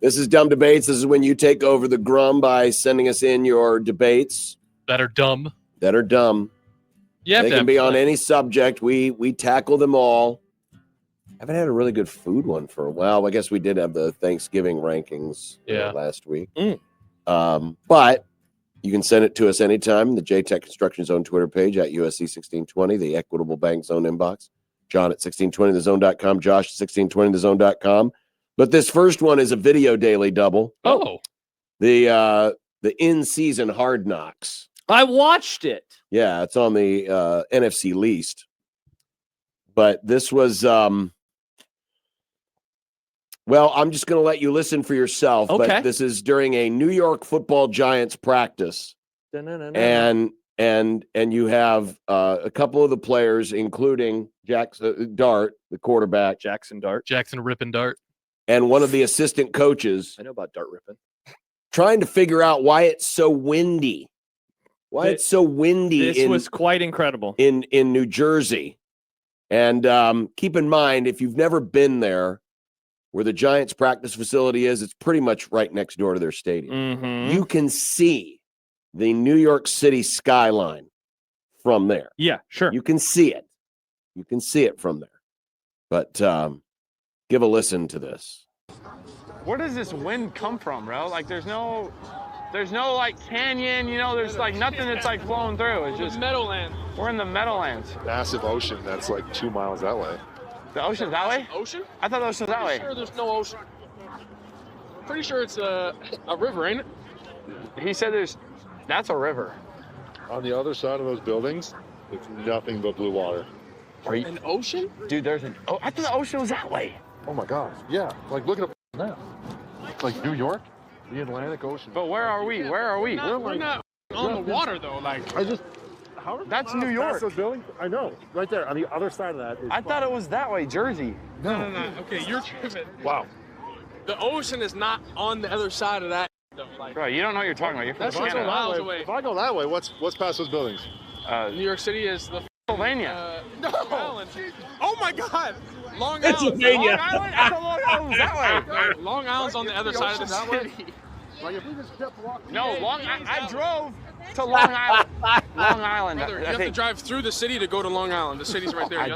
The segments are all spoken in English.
This is Dumb Debates. This is when you take over the grum by sending us in your debates. That are dumb. Yeah, they can be on any subject. We tackle them all. I haven't had a really good food one for a while. I guess we did have the Thanksgiving rankings last week. But you can send it to us anytime. The JTech Construction Zone Twitter page at USC1620, the Equitable Bank Zone inbox. John at 1620thezone.com, Josh at 1620thezone.com. But this first one is a video daily double. Oh. The in-season Hard Knocks. I watched it. Yeah, it's on the NFC least. But this was, well, I'm just going to let you listen for yourself. Okay. But this is during a New York Football Giants practice. And you have a couple of the players, including Jackson Dart, the quarterback. Jackson Rippin' Dart. And one of the assistant coaches. I know about Dart Rippin'. Trying to figure out why it's so windy. This was quite incredible. In New Jersey. And keep in mind, if you've never been there, where the Giants practice facility is, it's pretty much right next door to their stadium. Mm-hmm. You can see the New York City skyline from there. Yeah, sure. You can see it. You can see it from there. But give a listen to this. Where does this wind come from, bro? Like, there's no like canyon, there's like nothing that's like flowing through. It's just Meadowlands. We're in the Meadowlands. Massive ocean that's like 2 miles that way. The ocean's that way? Ocean? I thought the ocean was that way. Sure, there's no ocean. Pretty sure it's a river, ain't it? He said that's a river. On the other side of those buildings, it's nothing but blue water. An ocean? Dude, I thought the ocean was that way. Oh my God. Yeah. Like, look at a map. Like New York, the Atlantic Ocean. But where are we? We're not on the water, though. Like, that's New York. Those buildings? I know. Right there. On the other side of that. I thought it was that way, Jersey. No. Okay, you're tripping. Wow. The ocean is not on the other side of that, though. Like, Bro, you don't know what you're talking about. You're from That's Canada. miles away. If I go that way, what's past those buildings? New York City is the Pennsylvania. Long Island. Oh my God. Long Island. Pennsylvania. Long Island? I thought Long Island was that way. Long Island's on the other side of the city. Like, if we just kept walking. No, I drove to Long Island. Long Island. Brother, you have to drive through the city to go to Long Island. The city's right there. I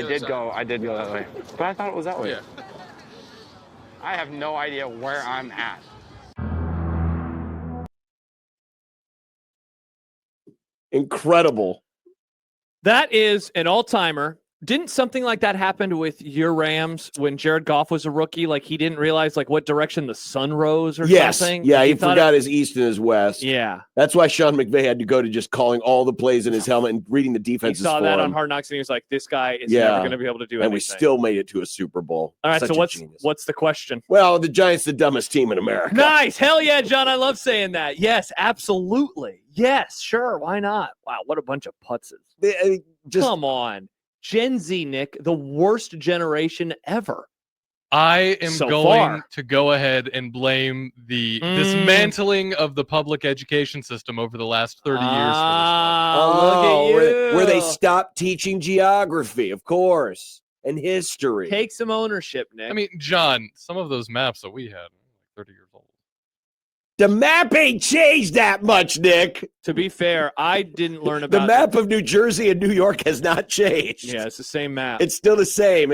did go that way. But I thought it was that way. Yeah. I have no idea where I'm at. Incredible. That is an all-timer. Didn't something like that happen with your Rams when Jared Goff was a rookie? Like, he didn't realize what direction the sun rose or something? Yeah, he forgot his east and his west. Yeah. That's why Sean McVay had to go to just calling all the plays in his helmet and reading the defenses. He saw for that him. on Hard Knocks, and he was like, this guy is never going to be able to do anything. And we still made it to a Super Bowl. All right, Such so what's the question? Well, the Giants, the dumbest team in America. Nice. Hell yeah, John. I love saying that. Yes, absolutely. Yes, sure. Why not? Wow, what a bunch of putzes. Come on. Gen Z, Nick, the worst generation ever. I am going to go ahead and blame the dismantling of the public education system over the last 30 years. Look at you. Where they stopped teaching geography, of course, and history. Take some ownership, Nick. I mean, John, some of those maps that we had were 30 years old. The map ain't changed that much, Nick. To be fair, I didn't learn about the map of New Jersey and New York has not changed. Yeah, it's the same map. It's still the same.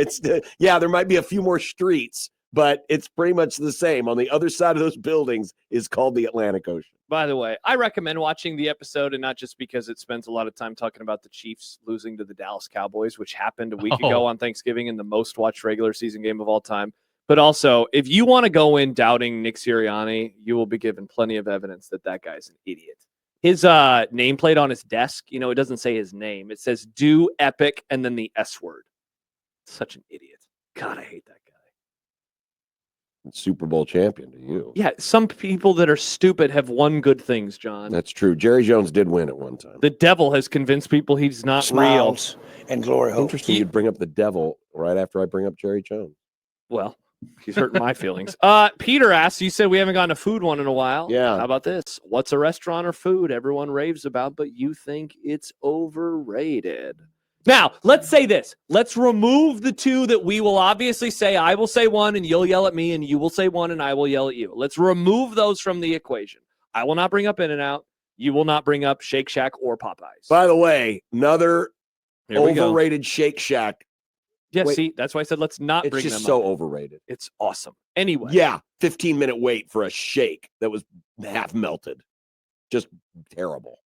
There might be a few more streets, but it's pretty much the same. On the other side of those buildings is called the Atlantic Ocean. By the way, I recommend watching the episode, and not just because it spends a lot of time talking about the Chiefs losing to the Dallas Cowboys, which happened a week ago on Thanksgiving in the most watched regular season game of all time. But also, if you want to go in doubting Nick Sirianni, you will be given plenty of evidence that guy's an idiot. His nameplate on his desk, it doesn't say his name. It says "Do Epic" and then the S word. Such an idiot. God, I hate that guy. Super Bowl champion to you. Yeah, some people that are stupid have won good things, John. That's true. Jerry Jones did win at one time. The devil has convinced people he's not Smiles real. And glory hole. Interesting you'd bring up the devil right after I bring up Jerry Jones. Well, he's hurting my feelings. Peter asks, you said we haven't gotten a food one in a while. Yeah. How about this? What's a restaurant or food everyone raves about, but you think it's overrated? Now, let's say this. Let's remove the two that we will obviously say. I will say one, and you'll yell at me, and you will say one, and I will yell at you. Let's remove those from the equation. I will not bring up In-N-Out. You will not bring up Shake Shack or Popeyes. By the way, another overrated Shake Shack. Yeah, see, that's why I said let's not bring them up. It's just so overrated. It's awesome. Anyway. Yeah, 15-minute wait for a shake that was half melted. Just terrible.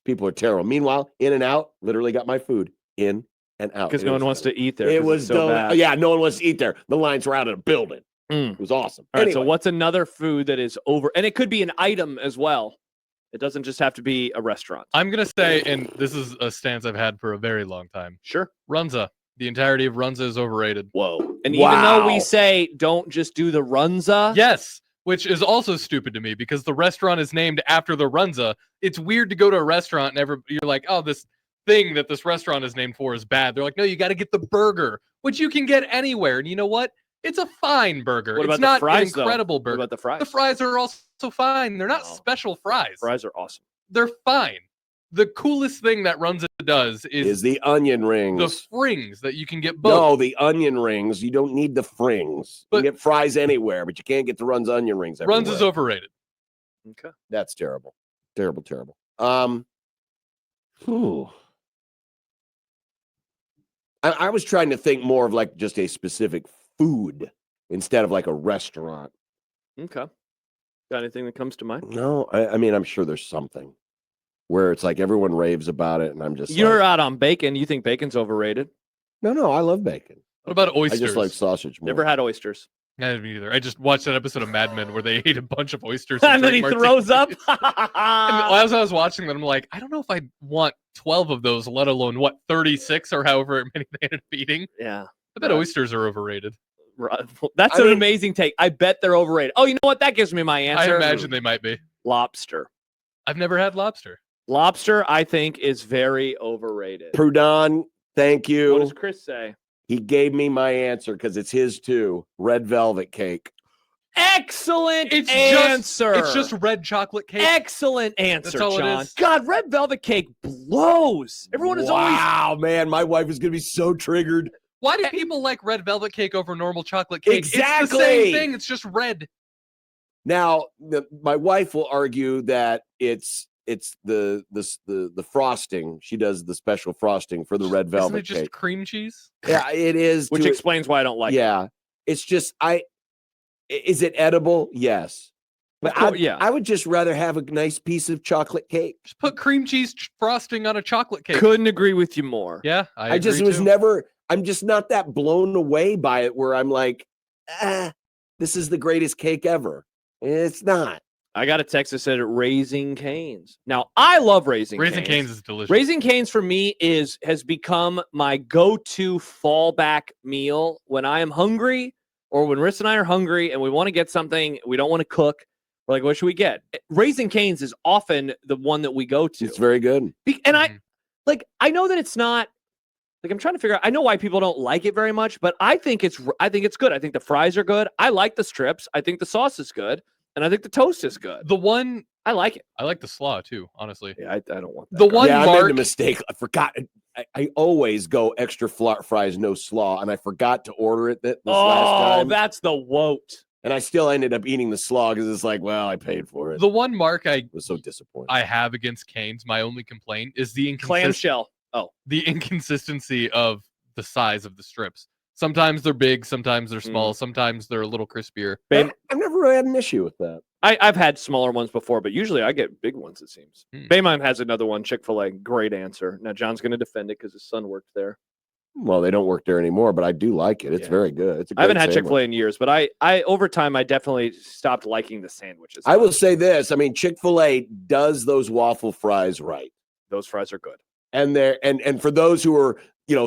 People are terrible. Meanwhile, In-N-Out literally got my food in and out. Because no one wants to eat there. It was so bad. Yeah, no one wants to eat there. The lines were out of the building. It was awesome. All right, so what's another food that is over? And it could be an item as well. It doesn't just have to be a restaurant. I'm going to say, and this is a stance I've had for a very long time. Sure. Runza. The entirety of Runza is overrated. Whoa. And even though we say don't just do the Runza. Yes. Which is also stupid to me because the restaurant is named after the Runza. It's weird to go to a restaurant and you're like, oh, this thing that this restaurant is named for is bad. They're like, no, you got to get the burger, which you can get anywhere. And you know what? It's a fine burger. What about it's not the fries, an incredible burger. What about the fries? The fries are also fine. They're not special fries. Fries are awesome. They're fine. The coolest thing that Runza does is the onion rings. The frings that you can get both. No, the onion rings. You don't need the frings. You can get fries anywhere, but you can't get the Runza onion rings everywhere. Runza's overrated. Okay. That's terrible. Terrible. I was trying to think more of like just a specific food instead of like a restaurant. Okay. Got anything that comes to mind? No, I mean, I'm sure there's something where it's like everyone raves about it, and I'm just You're out on bacon. You think bacon's overrated? No, I love bacon. What about oysters? I just like sausage more. Never had oysters. I didn't either. I just watched that episode of Mad Men where they ate a bunch of oysters. And then he throws up. And as I was watching them, I'm like, I don't know if I want 12 of those, let alone, 36 or however many they ended up eating. Yeah. I bet oysters are overrated. That's an amazing take. I bet they're overrated. Oh, you know what? That gives me my answer. I imagine they might be. Lobster. I've never had lobster. Lobster, I think, is very overrated. Prudon, thank you. What does Chris say? He gave me my answer because it's his too. Red velvet cake. Excellent answer. It's just red chocolate cake. Excellent answer, That's all John. it is. God, red velvet cake blows. Everyone is always. Wow, man, my wife is going to be so triggered. Why do people like red velvet cake over normal chocolate cake? Exactly. It's the same thing. It's just red. Now, my wife will argue that it's the frosting. She does the special frosting for the red velvet Isn't it just cake. Cream cheese? Yeah, it is. Which explains why I don't like it. Yeah, it's just is it edible? Yes. But I would just rather have a nice piece of chocolate cake. Just put cream cheese frosting on a chocolate cake. Couldn't agree with you more. Yeah, I just was never. I'm just not that blown away by it. Where I'm like, this is the greatest cake ever. It's not. I got a text that said Raising Cane's. Now I love Raising Cane's. Raising Cane's is delicious. Raising Cane's for me has become my go-to fallback meal when I am hungry or when Riss and I are hungry and we want to get something we don't want to cook. We're like, what should we get? Raising Cane's is often the one that we go to. It's very good. And I know that it's not like I'm trying to figure out. I know why people don't like it very much, but I think it's good. I think the fries are good. I like the strips. I think the sauce is good. And I think the toast is good. The one I like it. I like the slaw too, honestly. Yeah, I don't want that. The one I Mark, made a mistake. I forgot. I always go extra fries, no slaw, and I forgot to order it this last time. Oh, that's the woat. And I still ended up eating the slaw because it's like, well, I paid for it. The one mark I was so disappointed. I have against Cane's, my only complaint is the clamshell. The inconsistency of the size of the strips. Sometimes they're big, sometimes they're small, sometimes they're a little crispier. I've never had an issue with that. I've had smaller ones before, but usually I get big ones, it seems. Baymime has another one, Chick-fil-A. Great answer. Now, John's going to defend it because his son worked there. Well, they don't work there anymore, but I do like it. It's very good. It's a great I haven't had sandwich. Chick-fil-A in years, but I over time, I definitely stopped liking the sandwiches. I will say this. I mean, Chick-fil-A does those waffle fries right. Those fries are good. And and for those who are,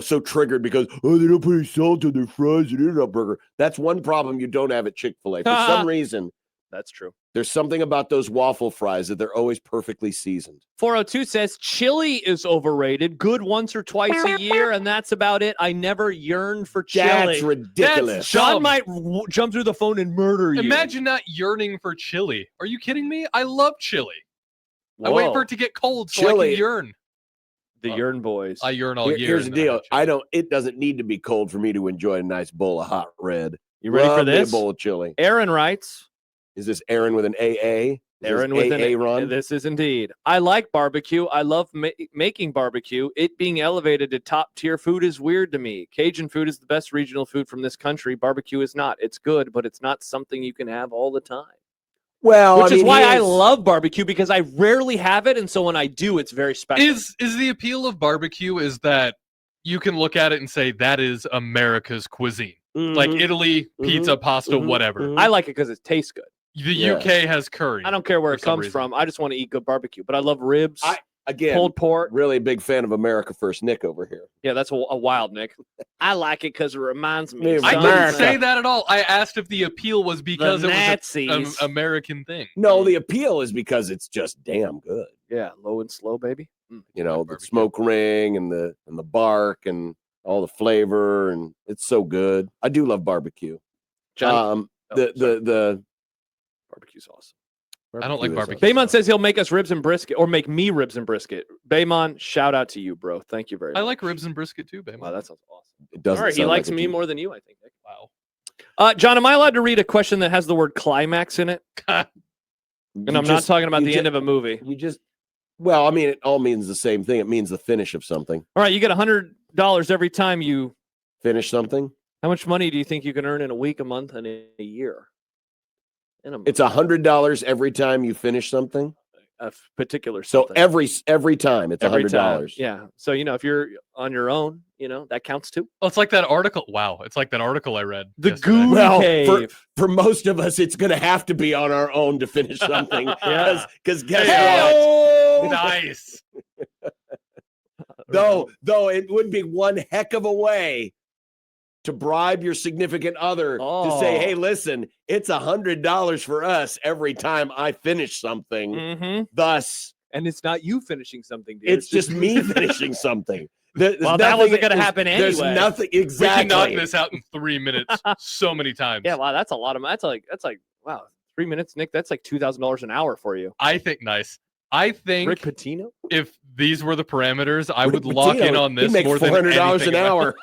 so triggered because, they don't put any salt on their fries and In-N-Out burger. That's one problem you don't have at Chick-fil-A. For some reason. That's true. There's something about those waffle fries that they're always perfectly seasoned. 402 says chili is overrated. Good once or twice a year, and that's about it. I never yearn for chili. That's ridiculous. John might jump through the phone and murder you. Imagine not yearning for chili. Are you kidding me? I love chili. Whoa. I wait for it to get cold so I can yearn. The urine boys. I urine all year. Here's the deal. It doesn't need to be cold for me to enjoy a nice bowl of hot red. You ready for this? A bowl of chili. Aaron writes. Is this Aaron with an AA? Aaron with an AA run? This is indeed. I like barbecue. I love making barbecue. It being elevated to top tier food is weird to me. Cajun food is the best regional food from this country. Barbecue is not. It's good, but it's not something you can have all the time. Well, which is why I love barbecue, because I rarely have it, and so when I do, it's very special. Is the appeal of barbecue is that you can look at it and say that is America's cuisine, like Italy, pizza, pasta, whatever. I like it because it tastes good. The UK has curry. I don't care where it comes from. I just want to eat good barbecue. But I love ribs. Pulled pork. Really a big fan of America First Nick over here. Yeah, that's a wild Nick. I like it because it reminds me of I didn't say that at all. I asked if the appeal was because it was an American thing. No, the appeal is because it's just damn good. Yeah, low and slow, baby. You know, the smoke ring and the bark and all the flavor, and it's so good. I do love barbecue. Johnny, the barbecue's awesome. I don't like barbecue. Baymon says he'll make us ribs and brisket, or make me ribs and brisket. Baymon, shout out to you, bro. Thank you very much. I like ribs and brisket too, Baymon. Wow, that sounds awesome. It doesn't. All right, he likes me more than you, I think. Wow. John, am I allowed to read a question that has the word climax in it? And I'm not talking about the end of a movie. Well, I mean, it all means the same thing. It means the finish of something. All right, you get $100 every time you finish something. How much money do you think you can earn in a week, a month, and a year? It's $100 every time you finish something. A particular something. So every time it's $100. Yeah. So if you're on your own, that counts too. Oh, it's like that article. Wow, it's like that article I read. The Goo Cave. For most of us, it's going to have to be on our own to finish something. Because guess what? Nice. Though it would be one heck of a way to bribe your significant other to say, hey, listen, it's $100 for us every time I finish something. Thus, and it's not you finishing something, dude. It's just me finishing something. Well, that wasn't going to happen anyway. There's nothing exactly. We can knock this out in 3 minutes so many times. Yeah, wow, that's a lot of. That's like wow, 3 minutes, Nick. That's like $2,000 an hour for you. I think nice. I think Rick Pitino. If these were the parameters, I would lock in on this more than $400 an hour.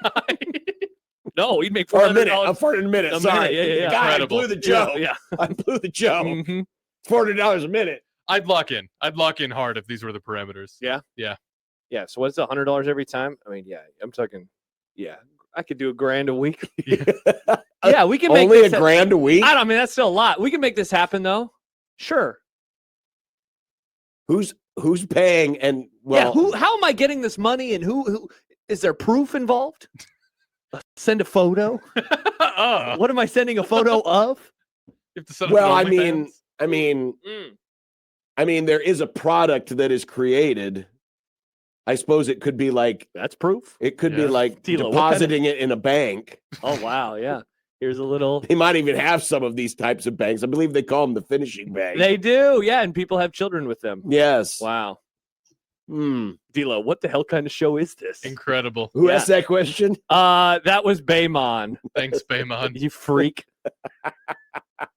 No, he'd make $400 for a minute. Sorry, yeah. God, I blew the joke. Yeah. I blew the joke. $400 a minute. I'd lock in. I'd lock in hard if these were the parameters. Yeah. So what's $100 every time? I mean, I'm talking. Yeah, I could do $1,000 a week. Yeah, we can make only $1,000 a week. I mean, that's still a lot. We can make this happen, though. Sure. Who's paying? And how am I getting this money? And who is there proof involved? Send a photo. What am I sending a photo of? You have to send I mean, there is a product that is created. I suppose it could be like that's proof. It could be like depositing it in a bank. Oh wow, yeah. Here's a little. They might even have some of these types of banks. I believe they call them the finishing bank. They do, yeah, and people have children with them. Yes. Wow. D'Lo, what the hell kind of show is this? Incredible. Who asked that question? That was Baymon. Thanks, Baymon. You freak.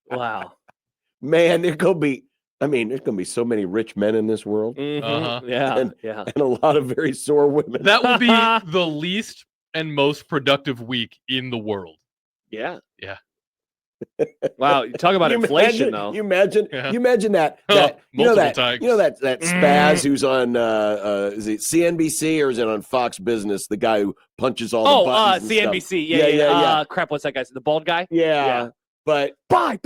Wow. Man, there's gonna be so many rich men in this world. Yeah. And a lot of very sore women. That will be the least and most productive week in the world. Yeah. Yeah. Wow, you talk about inflation though. You imagine that spaz who's on is it CNBC or is it on Fox Business? The guy who punches all the buttons. CNBC. Yeah. Crap, what's that guy? The bald guy? Yeah. But buy.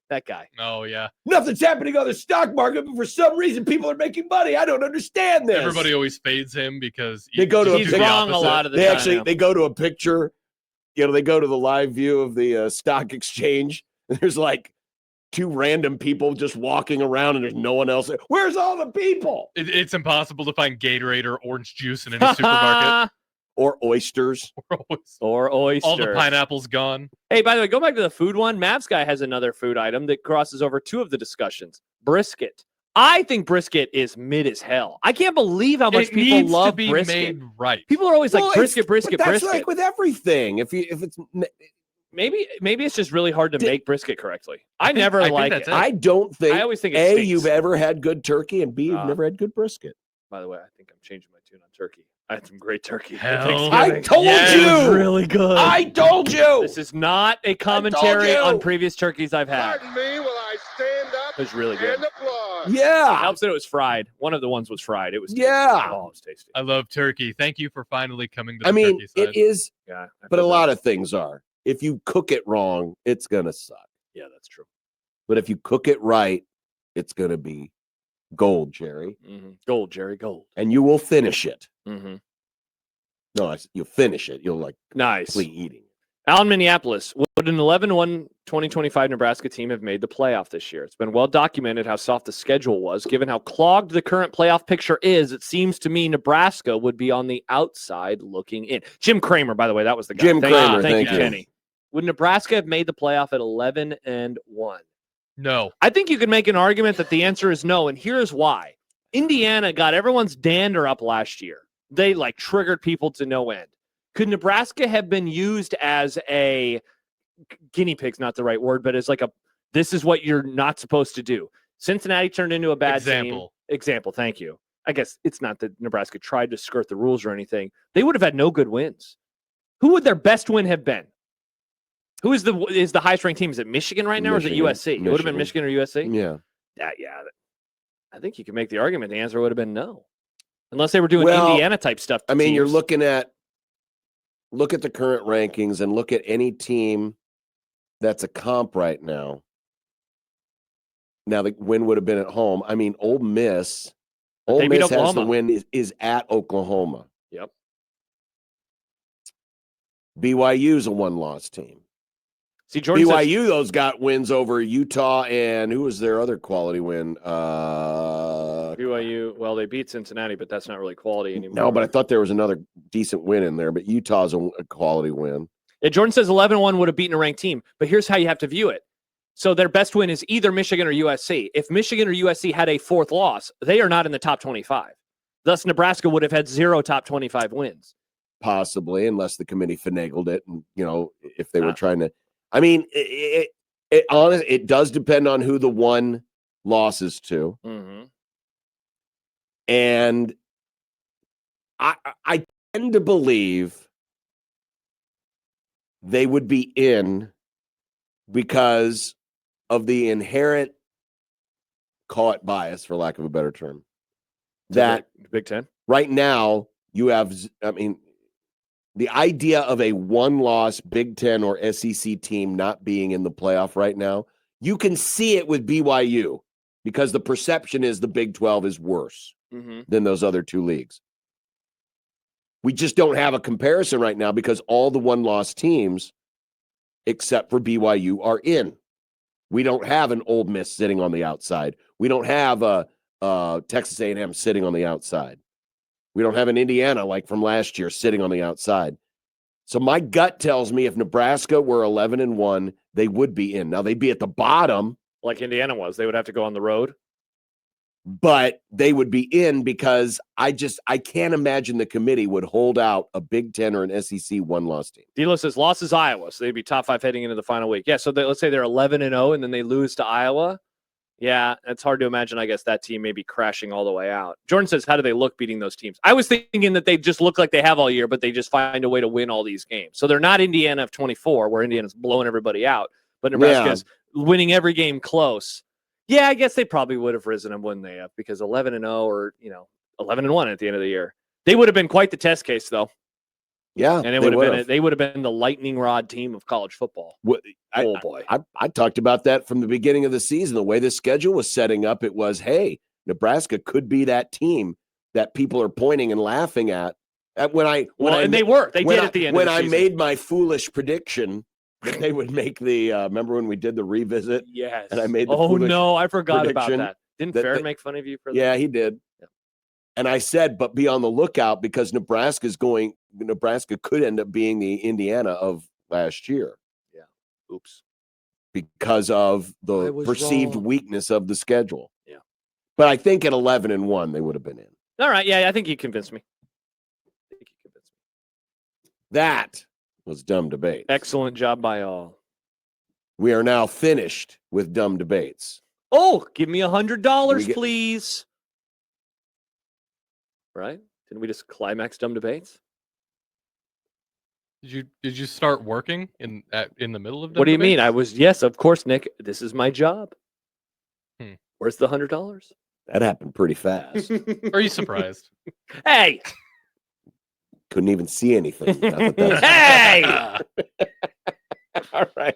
That guy. Oh yeah. Nothing's happening on the stock market, but for some reason people are making money. I don't understand this. Everybody always fades him because they go to he's wrong a lot of the time. They go to a picture. They go to the live view of the stock exchange, and there's like 2 random people just walking around, and there's no one else there. Where's all the people? It's impossible to find Gatorade or orange juice in any supermarket. Or oysters. Or oysters. All the pineapple's gone. Hey, by the way, go back to the food one. Mavs Guy has another food item that crosses over 2 of the discussions. Brisket. I think brisket is mid as hell. I can't believe how much people love brisket. It needs to be made right. People are always like brisket. That's like with everything. If it's maybe it's just really hard to make brisket correctly. I never like it. I don't think. I always think A, you've ever had good turkey, and B, you've never had good brisket. By the way, I think I'm changing my tune on turkey. I had some great turkey. Hell. I told It was you. really good. I told you. This is not a commentary you. on previous turkeys I've had. Pardon me while I stand up It was really good. and applaud. Yeah. Helps that it was fried. One of the ones was fried. It was tasty. Yeah. Oh, it was tasty. I love turkey. Thank you for finally coming to the I mean, turkey side. it is, Yeah, but a lot of things are. If you cook it wrong, it's going to suck. Yeah, that's true. But if you cook it right, it's going to be gold, Jerry. Mm-hmm. Gold, Jerry, gold. And you will finish it. Mm-hmm. No, you'll finish it. You'll Nice. complete eating. Alan, Minneapolis. Would an 11-1 2025 Nebraska team have made the playoff this year? It's been well documented how soft the schedule was. Given how clogged the current playoff picture is, it seems to me Nebraska would be on the outside looking in. Jim Kramer, by the way, that was the guy. Jim Kramer, Thank thank you, you. Kenny. Would Nebraska have made the playoff at 11-1? No. I think you could make an argument that the answer is no, and here's why. Indiana got everyone's dander up last year. They triggered people to no end. Could Nebraska have been used as a guinea pig's not the right word, but as this is what you're not supposed to do. Cincinnati turned into a bad team. Example, thank you. I guess it's not that Nebraska tried to skirt the rules or anything. They would have had no good wins. Who would their best win have been? Who is the highest ranked team? Is it Michigan right now or is it USC? It would have been Michigan or USC? Yeah. Yeah. I think you can make the argument the answer would have been no. Unless they were doing Indiana type stuff. I mean, teams. you're look at the current rankings and look at any team that's a comp right now. Now, the win would have been at home. I mean, Ole Miss has the win is at Oklahoma. Yep. BYU's a one-loss team. See, Jordan BYU, those got wins over Utah and who was their other quality win? BYU, well, they beat Cincinnati, but that's not really quality anymore. No, but I thought there was another decent win in there, but Utah's a quality win. Yeah, Jordan says 11-1 would have beaten a ranked team, but here's how you have to view it. So their best win is either Michigan or USC. If Michigan or USC had a fourth loss, they are not in the top 25. Thus, Nebraska would have had 0 top 25 wins. Possibly, unless the committee finagled it, and if they were trying to. I mean, it does depend on who the one loss is to, and I tend to believe they would be in because of the inherent, call it bias for lack of a better term, that Big Ten right now you have. I mean. The idea of a one-loss Big Ten or SEC team not being in the playoff right now, you can see it with BYU because the perception is the Big 12 is worse than those other two leagues. We just don't have a comparison right now because all the one-loss teams, except for BYU, are in. We don't have an Ole Miss sitting on the outside. We don't have a Texas A&M sitting on the outside. We don't have an Indiana like from last year sitting on the outside. So my gut tells me if Nebraska were 11-1, they would be in. Now they'd be at the bottom. like Indiana was. They would have to go on the road. But they would be in because I can't imagine the committee would hold out a Big Ten or an SEC one-loss team. Dilo says losses Iowa, so they'd be top 5 heading into the final week. Yeah, so let's say they're 11-0 and then they lose to Iowa. Yeah, it's hard to imagine, I guess, that team may be crashing all the way out. Jordan says, how do they look beating those teams? I was thinking that they just look like they have all year, but they just find a way to win all these games. So they're not Indiana of 24, where Indiana's blowing everybody out, but Nebraska's winning every game close. Yeah, I guess they probably would have risen them, wouldn't they have? Because 11-0 or, 11-1 at the end of the year. They would have been quite the test case, though. Yeah, and they would have been the lightning rod team of college football. Boy. I talked about that from the beginning of the season. The way the schedule was setting up, it was, hey, Nebraska could be that team that people are pointing and laughing at. They did at the end when I made my foolish prediction that they would make the remember when we did the revisit? Yes. And I made the I forgot about that. Didn't Farron make fun of you for that? Yeah, he did. Yeah. And I said, but be on the lookout because Nebraska could end up being the Indiana of last year. Yeah. Oops. Because of the perceived weakness of the schedule. Yeah. But I think at 11-1, they would have been in. All right. Yeah, I think you convinced me. That was Dumb Debates. Excellent job by all. We are now finished with Dumb Debates. Oh, give me $100, please. Right? Didn't we just climax dumb debates? Did you start working in the middle of? What do you mean? debates? Yes, of course, Nick. This is my job. Where's the $100? That happened pretty fast. Are you surprised? Hey! Couldn't even see anything. Hey! All right.